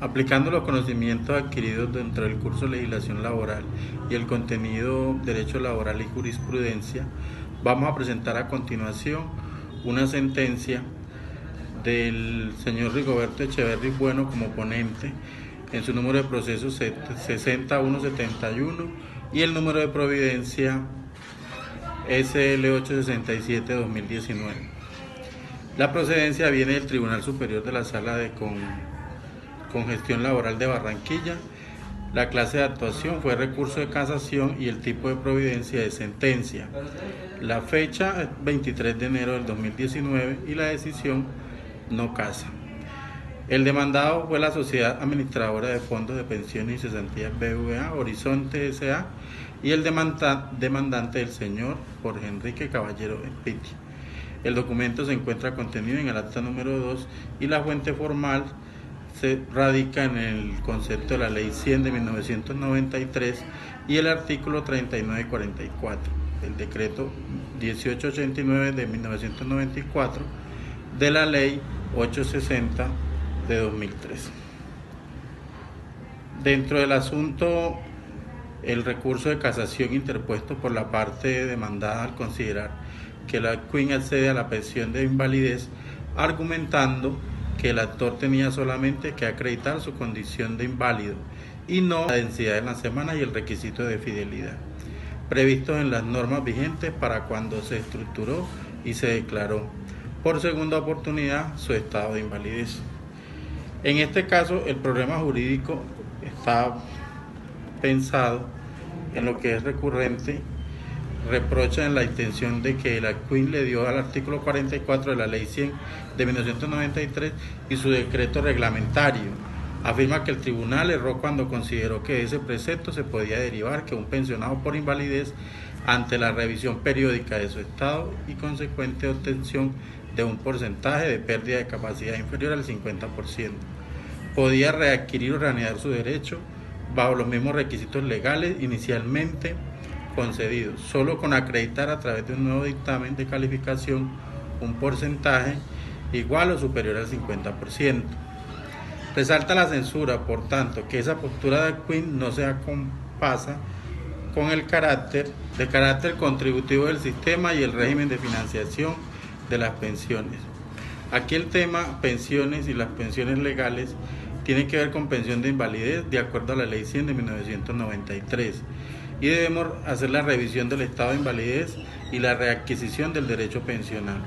Aplicando los conocimientos adquiridos dentro del curso Legislación Laboral y el contenido Derecho Laboral y Jurisprudencia, vamos a presentar a continuación una sentencia del señor Rigoberto Echeverri Bueno como ponente en su número de proceso 60171 y el número de providencia SL867-2019. La procedencia viene del Tribunal Superior de la Sala de Congestión Laboral de Barranquilla. La clase de actuación fue recurso de casación y el tipo de providencia es sentencia. La fecha es 23 de enero del 2019 y la decisión no casa. El demandado fue la Sociedad Administradora de Fondos de Pensiones y Cesantías BVA, Horizonte S.A., y el demandante el señor Jorge Enrique Caballero Espiti. El documento se encuentra contenido en el acta número 2 y la fuente formal se radica en el concepto de la Ley 100 de 1993 y el artículo 3944 del decreto 1889 de 1994 de la Ley 860 de 2003. Dentro del asunto, el recurso de casación interpuesto por la parte demandada al considerar que la Queen accede a la pensión de invalidez, argumentando que el actor tenía solamente que acreditar su condición de inválido y no la densidad en la semana y el requisito de fidelidad, previstos en las normas vigentes para cuando se estructuró y se declaró por segunda oportunidad su estado de invalidez. En este caso, el problema jurídico está pensado en lo que es recurrente. Reprocha en la intención de que la Queen le dio al artículo 44 de la Ley 100 de 1993 y su decreto reglamentario. Afirma que el tribunal erró cuando consideró que de ese precepto se podía derivar que un pensionado por invalidez, ante la revisión periódica de su estado y consecuente obtención de un porcentaje de pérdida de capacidad inferior al 50%, podía readquirir o reanudar su derecho bajo los mismos requisitos legales inicialmente concedidos, solo con acreditar a través de un nuevo dictamen de calificación un porcentaje igual o superior al 50%. Resalta la censura, por tanto, que esa postura de Queen no se acompasa con el carácter contributivo del sistema y el régimen de financiación de las pensiones. Aquí el tema pensiones y las pensiones legales tiene que ver con pensión de invalidez de acuerdo a la Ley 100 de 1993 y debemos hacer la revisión del estado de invalidez y la readquisición del derecho pensional.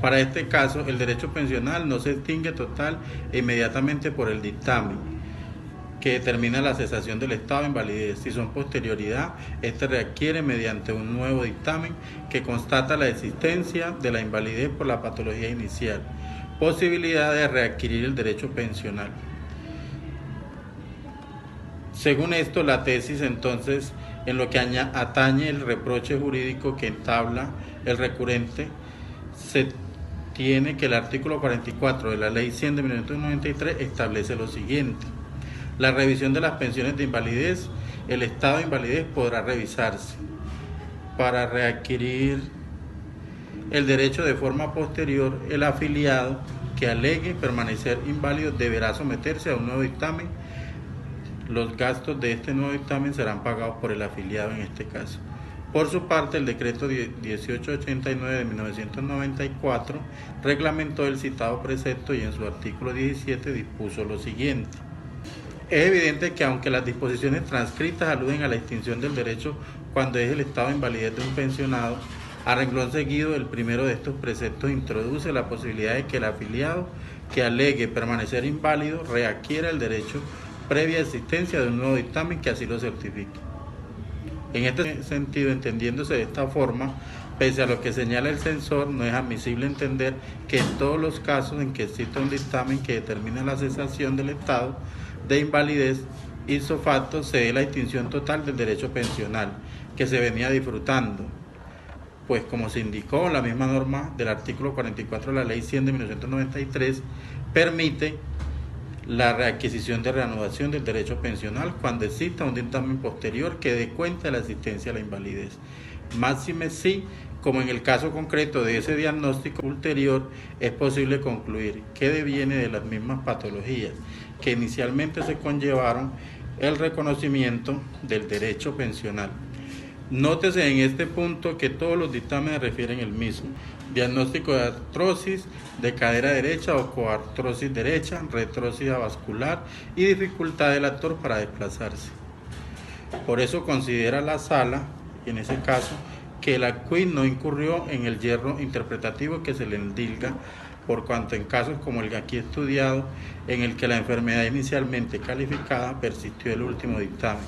Para este caso, el derecho pensional no se extingue total e inmediatamente por el dictamen que determina la cesación del estado de invalidez. Si son posterioridad, este readquiere mediante un nuevo dictamen que constata la existencia de la invalidez por la patología inicial, posibilidad de readquirir el derecho pensional. Según esto, la tesis entonces, en lo que atañe el reproche jurídico que entabla el recurrente, se tiene que el artículo 44 de la Ley 100 de 1993 establece lo siguiente: la revisión de las pensiones de invalidez, el estado de invalidez podrá revisarse. Para readquirir el derecho de forma posterior, el afiliado que alegue permanecer inválido deberá someterse a un nuevo dictamen. Los gastos de este nuevo dictamen serán pagados por el afiliado en este caso. Por su parte, el decreto 1889 de 1994 reglamentó el citado precepto y en su artículo 17 dispuso lo siguiente: es evidente que aunque las disposiciones transcritas aluden a la extinción del derecho cuando es el estado de invalidez de un pensionado, a renglón seguido el primero de estos preceptos introduce la posibilidad de que el afiliado que alegue permanecer inválido readquiera el derecho previa existencia de un nuevo dictamen que así lo certifique. En este sentido, entendiéndose de esta forma, pese a lo que señala el censor, no es admisible entender que en todos los casos en que exista un dictamen que determine la cesación del estado de invalidez, ipso facto se dé la extinción total del derecho pensional que se venía disfrutando, pues como se indicó, la misma norma del artículo 44 de la Ley 100 de 1993 permite la readquisición de reanudación del derecho pensional cuando exista un dictamen posterior que dé cuenta de la existencia de la invalidez. Máxime sí, como en el caso concreto de ese diagnóstico ulterior, es posible concluir que deviene de las mismas patologías que inicialmente se conllevaron el reconocimiento del derecho pensional. Nótese en este punto que todos los dictámenes refieren el mismo: diagnóstico de artrosis de cadera derecha o coartrosis derecha, retrosis vascular y dificultad del actor para desplazarse. Por eso considera la sala, en ese caso, que la QUIN no incurrió en el yerro interpretativo que se le endilga, por cuanto en casos como el aquí estudiado, en el que la enfermedad inicialmente calificada persistió el último dictamen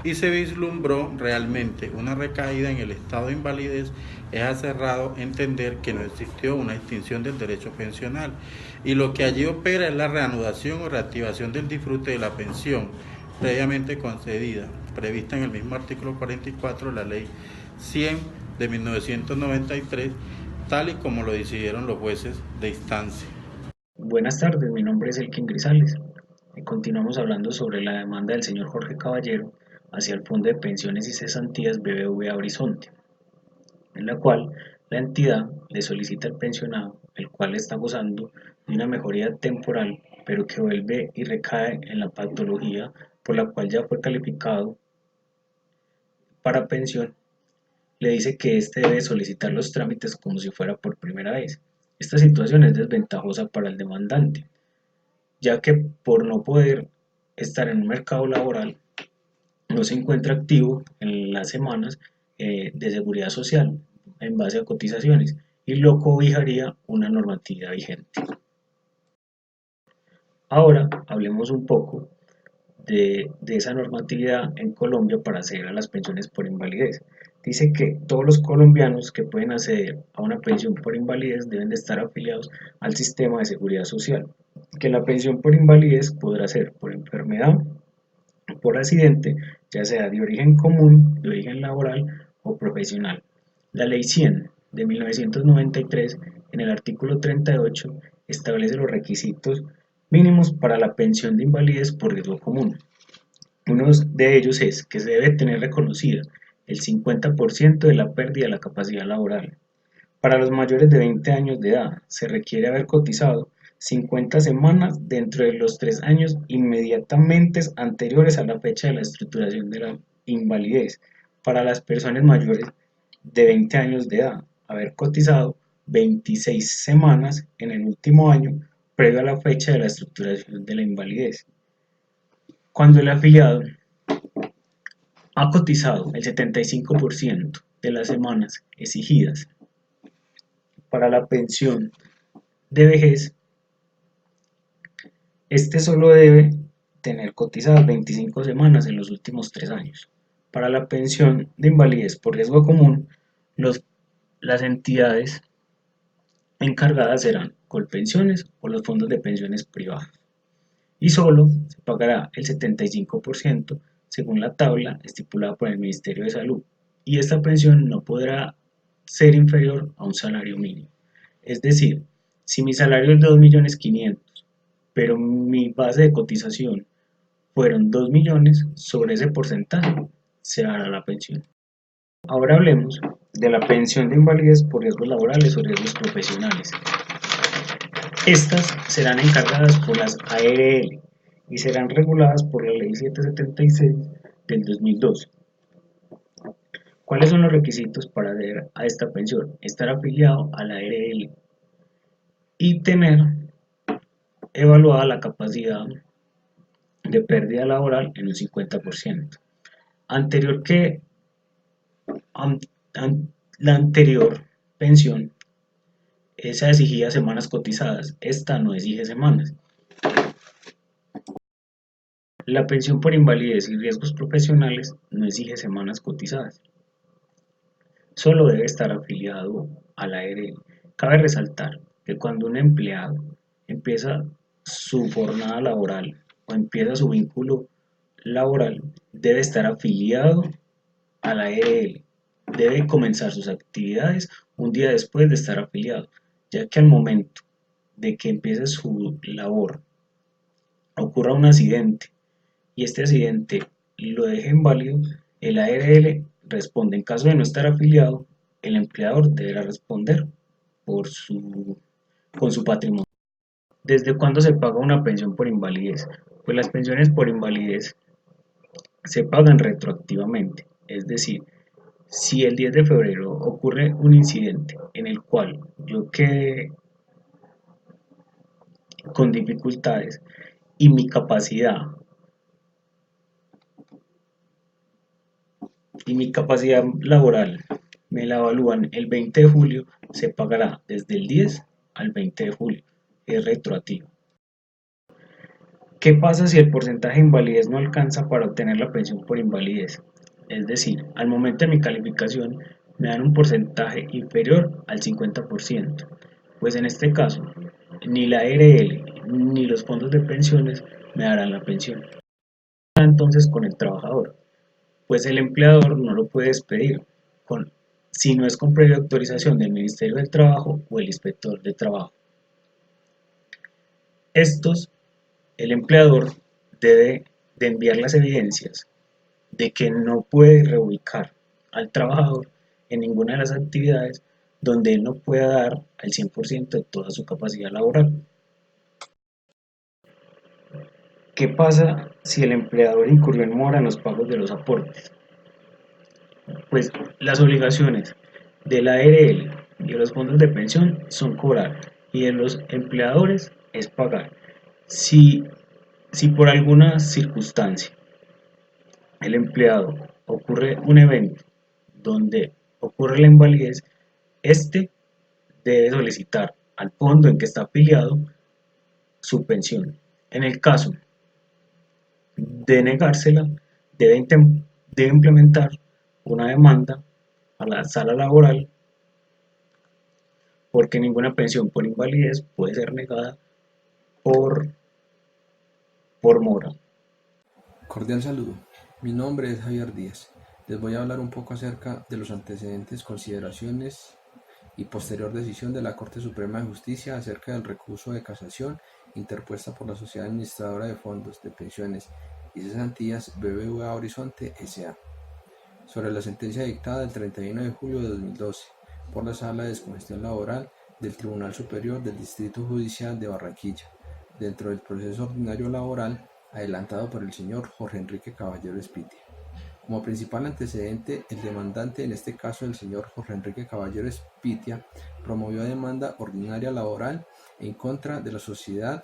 y se vislumbró realmente una recaída en el estado de invalidez, es acerrado entender que no existió una extinción del derecho pensional y lo que allí opera es la reanudación o reactivación del disfrute de la pensión previamente concedida, prevista en el mismo artículo 44 de la Ley 100 de 1993, tal y como lo decidieron los jueces de instancia. Buenas tardes, mi nombre es Elkin Grisales. Continuamos hablando sobre la demanda del señor Jorge Caballero hacia el Fondo de Pensiones y Cesantías BBVA Horizonte, en la cual la entidad le solicita al pensionado, el cual está gozando de una mejoría temporal, pero que vuelve y recae en la patología por la cual ya fue calificado para pensión, le dice que éste debe solicitar los trámites como si fuera por primera vez. Esta situación es desventajosa para el demandante, ya que por no poder estar en un mercado laboral no se encuentra activo en las semanas de seguridad social en base a cotizaciones y lo cobijaría una normatividad vigente. Ahora hablemos un poco de esa normatividad en Colombia para acceder a las pensiones por invalidez. Dice que todos los colombianos que pueden acceder a una pensión por invalidez deben de estar afiliados al sistema de seguridad social, que la pensión por invalidez podrá ser por enfermedad, por accidente, ya sea de origen común, de origen laboral o profesional. La Ley 100 de 1993, en el artículo 38, establece los requisitos mínimos para la pensión de invalidez por riesgo común. Uno de ellos es que se debe tener reconocida el 50% de la pérdida de la capacidad laboral. Para los mayores de 20 años de edad, se requiere haber cotizado 50 semanas dentro de los 3 años inmediatamente anteriores a la fecha de la estructuración de la invalidez. Para las personas mayores de 20 años de edad, haber cotizado 26 semanas en el último año previo a la fecha de la estructuración de la invalidez. Cuando el afiliado ha cotizado el 75% de las semanas exigidas para la pensión de vejez, este solo debe tener cotizadas 25 semanas en los últimos 3 años. Para la pensión de invalidez por riesgo común, las entidades encargadas serán Colpensiones o los fondos de pensiones privadas. Y solo se pagará el 75% según la tabla estipulada por el Ministerio de Salud. Y esta pensión no podrá ser inferior a un salario mínimo. Es decir, si mi salario es de 2.500.000, pero mi base de cotización fueron 2 millones, sobre ese porcentaje se hará la pensión. Ahora hablemos de la pensión de invalidez por riesgos laborales o riesgos profesionales. Estas serán encargadas por las ARL y serán reguladas por la Ley 776 del 2002. ¿Cuáles son los requisitos para acceder a esta pensión? Estar afiliado a la ARL y tener evaluada la capacidad de pérdida laboral en un 50%. Anterior que la anterior pensión, esa exigía semanas cotizadas, esta no exige semanas. La pensión por invalidez y riesgos profesionales no exige semanas cotizadas. Solo debe estar afiliado a la ARL. Cabe resaltar que cuando un empleado empieza su jornada laboral o empieza su vínculo laboral, debe estar afiliado a la ARL. Debe comenzar sus actividades un día después de estar afiliado, ya que al momento de que empiece su labor ocurra un accidente y este accidente lo deje inválido, el ARL responde. En caso de no estar afiliado, el empleador deberá responder con su patrimonio. ¿Desde cuándo se paga una pensión por invalidez? Pues las pensiones por invalidez se pagan retroactivamente, es decir, si el 10 de febrero ocurre un incidente en el cual yo quede con dificultades y mi capacidad laboral me la evalúan el 20 de julio, se pagará desde el 10 al 20 de julio, es retroactivo. ¿Qué pasa si el porcentaje de invalidez no alcanza para obtener la pensión por invalidez? Es decir, al momento de mi calificación me dan un porcentaje inferior al 50%. Pues en este caso, ni la ARL ni los fondos de pensiones me darán la pensión. Entonces con el trabajador, pues el empleador no lo puede despedir si no es con previa autorización del Ministerio del Trabajo o el inspector de trabajo. Estos, el empleador debe de enviar las evidencias de que no puede reubicar al trabajador en ninguna de las actividades donde él no pueda dar al 100% de toda su capacidad laboral. ¿Qué pasa si el empleador incurrió en mora en los pagos de los aportes? Pues las obligaciones de la ARL y de los fondos de pensión son cobrar y de los empleadores es pagar. Si, si por alguna circunstancia el empleado ocurre un evento donde ocurre la invalidez, este debe solicitar al fondo en que está afiliado su pensión. En el caso de negársela, debe implementar una demanda a la sala laboral porque ninguna pensión por invalidez puede ser negada por, por mora. Cordial saludo, mi nombre es Javier Díaz. Les voy a hablar un poco acerca de los antecedentes, consideraciones y posterior decisión de la Corte Suprema de Justicia acerca del recurso de casación interpuesta por la Sociedad Administradora de Fondos de Pensiones y Cesantías BBVA Horizonte S.A. sobre la sentencia dictada el 31 de julio de 2012 por la Sala de Descongestión Laboral del Tribunal Superior del Distrito Judicial de Barranquilla, dentro del proceso ordinario laboral adelantado por el señor Jorge Enrique Caballero Espitia. Como principal antecedente, el demandante, en este caso el señor Jorge Enrique Caballero Espitia, promovió demanda ordinaria laboral en contra de la Sociedad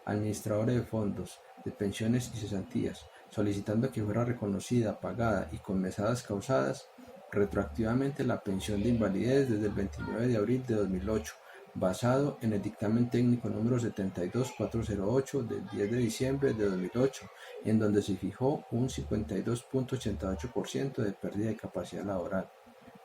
Administradora de Fondos de Pensiones y Cesantías, solicitando que fuera reconocida, pagada y con mesadas causadas retroactivamente la pensión de invalidez desde el 29 de abril de 2008, basado en el dictamen técnico número 72408 del 10 de diciembre de 2008, en donde se fijó un 52.88% de pérdida de capacidad laboral,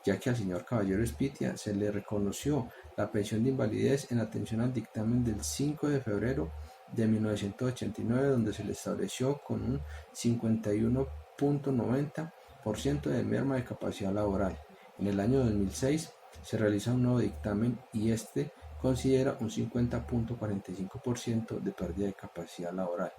ya que al señor Caballero Espitia se le reconoció la pensión de invalidez en atención al dictamen del 5 de febrero de 1989, donde se le estableció con un 51.90% de merma de capacidad laboral. En el año 2006 se realiza un nuevo dictamen y este considera un 50.45% de pérdida de capacidad laboral.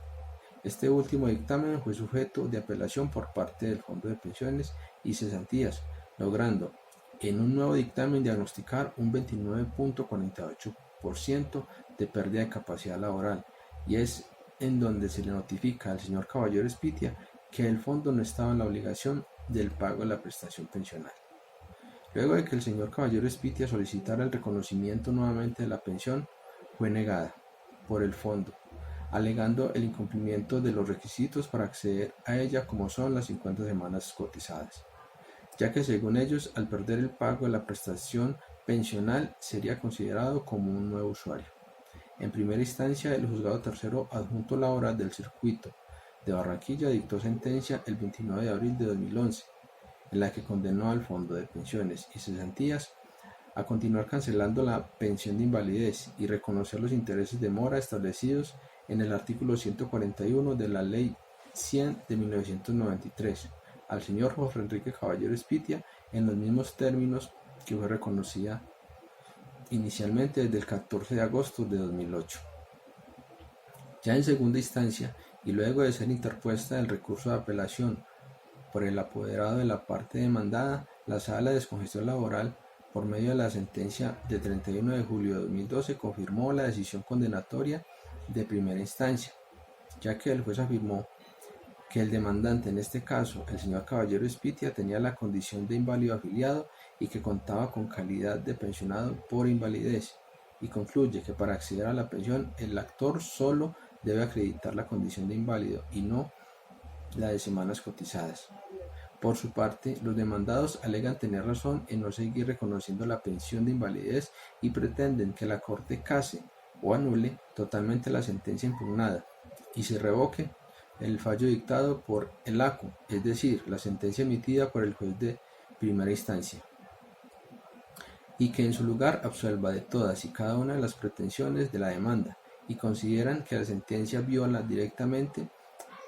Este último dictamen fue sujeto de apelación por parte del Fondo de Pensiones y Cesantías, logrando en un nuevo dictamen diagnosticar un 29.48% de pérdida de capacidad laboral, y es en donde se le notifica al señor Caballero Espitia que el fondo no estaba en la obligación del pago de la prestación pensional. Luego de que el señor Caballero Espitia solicitara el reconocimiento nuevamente de la pensión, fue negada por el fondo, alegando el incumplimiento de los requisitos para acceder a ella, como son las 50 semanas cotizadas, ya que según ellos, al perder el pago de la prestación pensional sería considerado como un nuevo usuario. En primera instancia, el Juzgado Tercero Adjunto Laboral del Circuito de Barranquilla dictó sentencia el 29 de abril de 2011, en la que condenó al Fondo de Pensiones y Cesantías a continuar cancelando la pensión de invalidez y reconocer los intereses de mora establecidos en el artículo 141 de la Ley 100 de 1993 al señor Jorge Enrique Caballero Espitia en los mismos términos que fue reconocida inicialmente desde el 14 de agosto de 2008. Ya en segunda instancia, y luego de ser interpuesta el recurso de apelación por el apoderado de la parte demandada, la Sala de Descongestión Laboral por medio de la sentencia de 31 de julio de 2012, confirmó la decisión condenatoria de primera instancia, ya que el juez afirmó que el demandante, en este caso el señor Caballero Espitia, tenía la condición de inválido afiliado y que contaba con calidad de pensionado por invalidez, y concluye que para acceder a la pensión el actor solo debe acreditar la condición de inválido y no la de semanas cotizadas. Por su parte, los demandados alegan tener razón en no seguir reconociendo la pensión de invalidez y pretenden que la Corte case o anule totalmente la sentencia impugnada y se revoque el fallo dictado por el ACU, es decir, la sentencia emitida por el juez de primera instancia, y que en su lugar absuelva de todas y cada una de las pretensiones de la demanda, y consideran que la sentencia viola directamente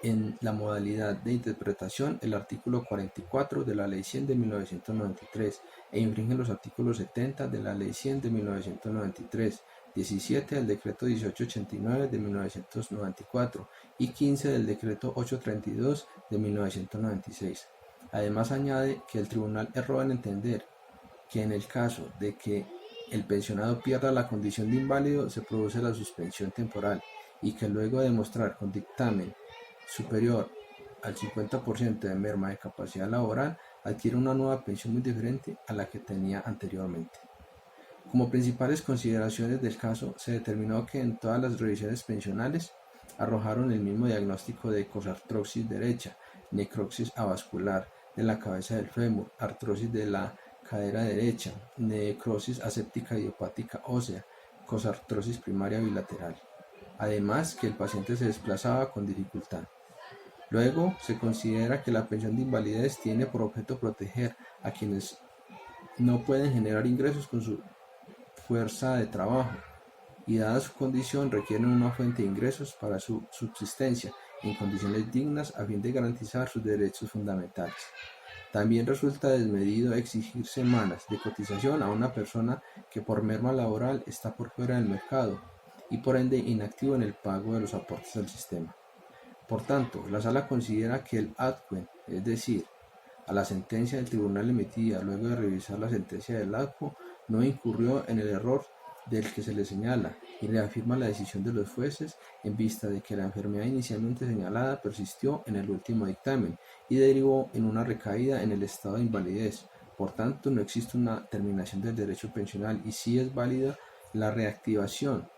en la modalidad de interpretación el artículo 44 de la Ley 100 de 1993 e infringe los artículos 70 de la Ley 100 de 1993, 17 del Decreto 1889 de 1994 y 15 del Decreto 832 de 1996. Además añade que el tribunal erró en entender que en el caso de que el pensionado pierda la condición de inválido se produce la suspensión temporal y que luego de demostrar con dictamen superior al 50% de merma de capacidad laboral adquiere una nueva pensión muy diferente a la que tenía anteriormente. Como principales consideraciones del caso, se determinó que en todas las revisiones pensionales arrojaron el mismo diagnóstico de cosartrosis derecha, necrosis avascular de la cabeza del fémur, artrosis de la cadera derecha, necrosis aséptica idiopática ósea, cosartrosis primaria bilateral. Además que el paciente se desplazaba con dificultad. Luego, se considera que la pensión de invalidez tiene por objeto proteger a quienes no pueden generar ingresos con su fuerza de trabajo y dada su condición requieren una fuente de ingresos para su subsistencia en condiciones dignas a fin de garantizar sus derechos fundamentales. También resulta desmedido exigir semanas de cotización a una persona que por merma laboral está por fuera del mercado y por ende inactivo en el pago de los aportes al sistema. Por tanto, la Sala considera que el adquem, es decir, a la sentencia del tribunal emitida luego de revisar la sentencia del ACU, no incurrió en el error del que se le señala y reafirma la decisión de los jueces en vista de que la enfermedad inicialmente señalada persistió en el último dictamen y derivó en una recaída en el estado de invalidez. Por tanto, no existe una terminación del derecho pensional y sí es válida la reactivación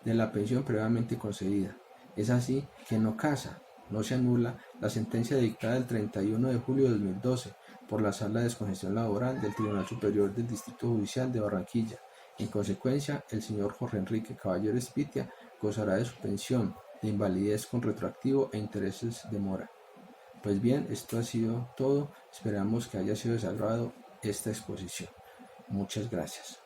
de la pensión previamente concedida. Es así que no se anula la sentencia dictada el 31 de julio de 2012 por la Sala de Descongestión Laboral del Tribunal Superior del Distrito Judicial de Barranquilla. En consecuencia, el señor Jorge Enrique Caballero Espitia gozará de su pensión de invalidez con retroactivo e intereses de mora. Pues bien, esto ha sido todo. Esperamos que haya sido de su agrado esta exposición. Muchas gracias.